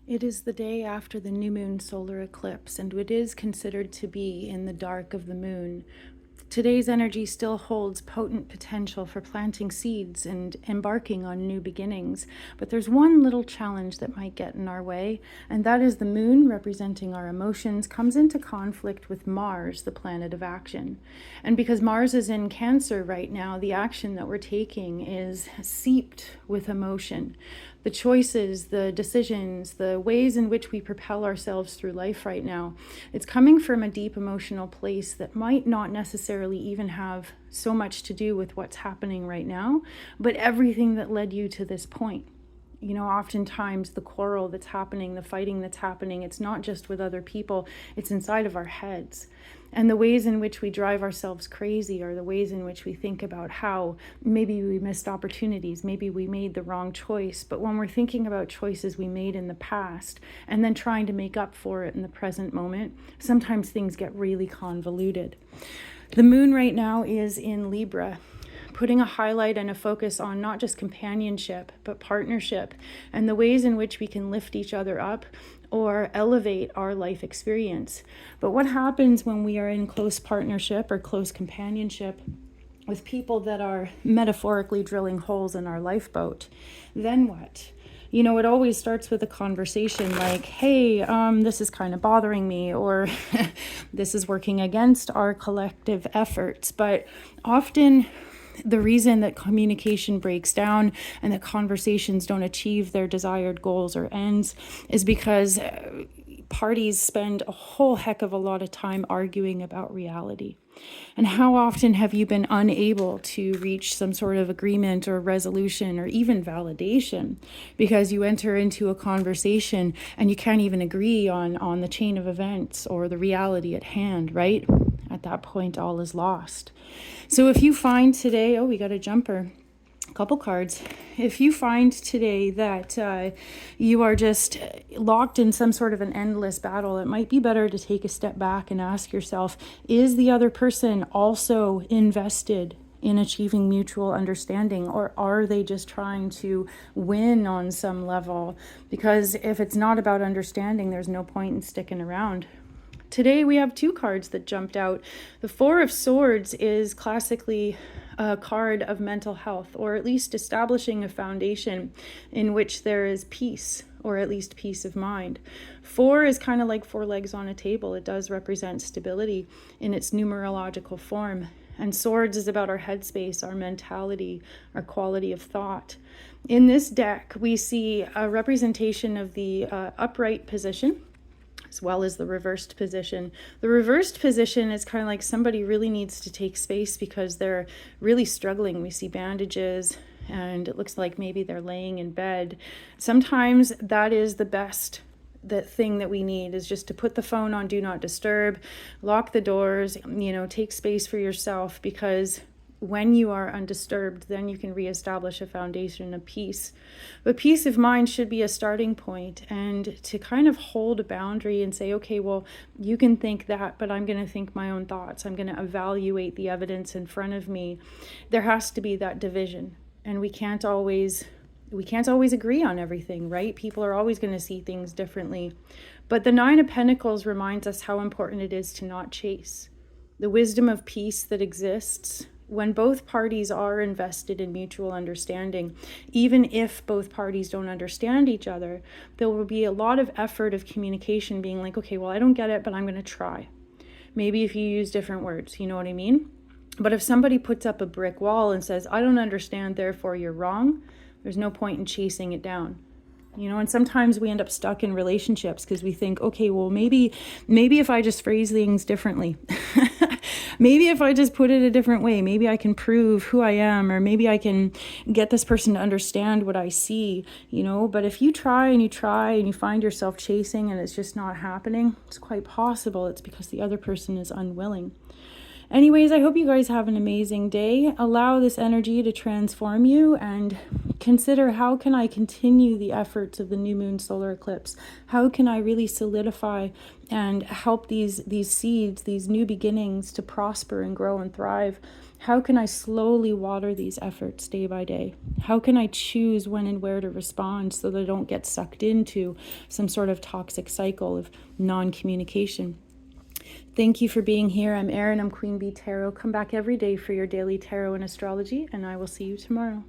It is the day after the new moon solar eclipse, and it is considered to be in the dark of the moon. Today's energy still holds potent potential for planting seeds and embarking on new beginnings, but there's one little challenge that might get in our way, and that is the moon, representing our emotions, comes into conflict with Mars, the planet of action. And because Mars is in Cancer right now, the action that we're taking is seeped with emotion. The choices, the decisions, the ways in which we propel ourselves through life right now, it's coming from a deep emotional place that might not necessarily even have so much to do with what's happening right now, but everything that led you to this point. You know, oftentimes the quarrel that's happening, the fighting that's happening, it's not just with other people, it's inside of our heads. And the ways in which we drive ourselves crazy are the ways in which we think about how maybe we missed opportunities, maybe we made the wrong choice. But when we're thinking about choices we made in the past and then trying to make up for it in the present moment, sometimes things get really convoluted. The moon right now is in Libra, putting a highlight and a focus on not just companionship, but partnership and the ways in which we can lift each other up or elevate our life experience. But what happens when we are in close partnership or close companionship with people that are metaphorically drilling holes in our lifeboat? Then what? You know, it always starts with a conversation like, hey, this is kind of bothering me, or this is working against our collective efforts. But often the reason that communication breaks down and that conversations don't achieve their desired goals or ends is because parties spend a whole heck of a lot of time arguing about reality. And how often have you been unable to reach some sort of agreement or resolution or even validation because you enter into a conversation and you can't even agree on the chain of events or the reality at hand, right? At that point, all is lost. So if you find today, we got a jumper, a couple cards. If you find today that you are just locked in some sort of an endless battle, it might be better to take a step back and ask yourself, is the other person also invested in achieving mutual understanding, or are they just trying to win on some level? Because if it's not about understanding, there's no point in sticking around. Today we have two cards that jumped out. The Four of Swords is classically a card of mental health, or at least establishing a foundation in which there is peace, or at least peace of mind. Four is kind of like four legs on a table. It does represent stability in its numerological form. And swords is about our headspace, our mentality, our quality of thought. In this deck, we see a representation of the upright position, as well as the reversed position. The reversed position is kind of like somebody really needs to take space because they're really struggling. We see bandages and it looks like maybe they're laying in bed. Sometimes that is the thing that we need is just to put the phone on do not disturb, lock the doors, take space for yourself, because when you are undisturbed, then you can reestablish a foundation of peace. But peace of mind should be a starting point, and to kind of hold a boundary and say, okay, well, you can think that, but I'm going to think my own thoughts. I'm going to evaluate the evidence in front of me. There has to be that division, and we can't always agree on everything, right? People are always going to see things differently. But the Nine of Pentacles reminds us how important it is to not chase. The wisdom of peace that exists when both parties are invested in mutual understanding. Even if both parties don't understand each other, there will be a lot of effort of communication being like, okay, well, I don't get it, but I'm going to try. Maybe if you use different words, you know what I mean? But if somebody puts up a brick wall and says, I don't understand, therefore you're wrong, there's no point in chasing it down. And sometimes we end up stuck in relationships because we think, okay, well, maybe if I just phrase things differently, maybe if I just put it a different way, maybe I can prove who I am, or maybe I can get this person to understand what I see, But if you try and you find yourself chasing and it's just not happening, it's quite possible it's because the other person is unwilling. Anyways, I hope you guys have an amazing day. Allow this energy to transform you and Consider, how can I continue the efforts of the new moon solar eclipse? How can I really solidify and help these seeds, these new beginnings, to prosper and grow and thrive? How can I slowly water these efforts day by day? How can I choose when and where to respond so that I don't get sucked into some sort of toxic cycle of non-communication? Thank you for being here. I'm Erin. I'm Queen Bee Tarot. Come back every day for your daily tarot and astrology, and I will see you tomorrow.